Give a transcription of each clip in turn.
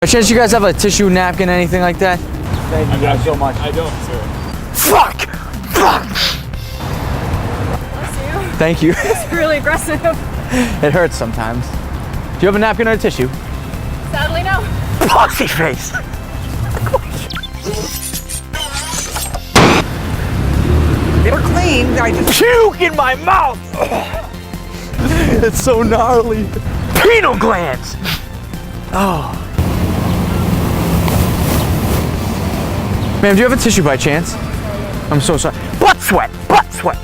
By chance you guys have a tissue, napkin, anything like that? Thank you guys so much. I don't, sir. Fuck! Fuck! Bless you. Thank you. It's really aggressive. It hurts sometimes. Do you have a napkin or a tissue? Sadly, no. Pussy face! They were clean. I just Puke in my mouth! It's so gnarly. Pineal glands! Oh. Ma'am, do you have a tissue by chance? I'm so sorry. Butt sweat! Butt sweat!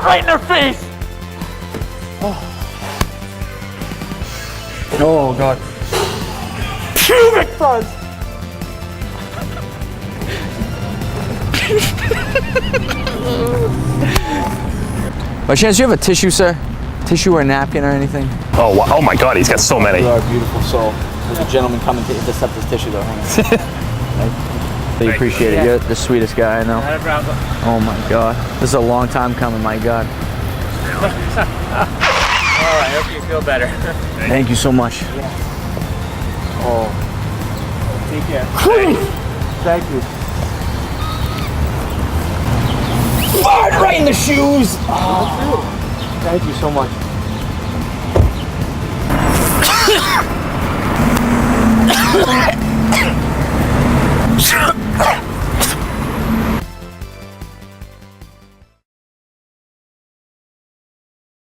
Right in their face! Oh God. Pubic fuzz! By chance, do you have a tissue, sir? Tissue or a napkin or anything? Oh, wow. Oh my God, he's got so many. You are a beautiful soul. There's a gentleman coming to intercept this tissue though. Hang on. They appreciate it. You're the sweetest guy I know. Oh my God. This is a long time coming, my God. Oh, I hope you feel better. Thank you so much. Oh. Take care. Thank you. Fart right in the shoes! Oh. Thank you so much.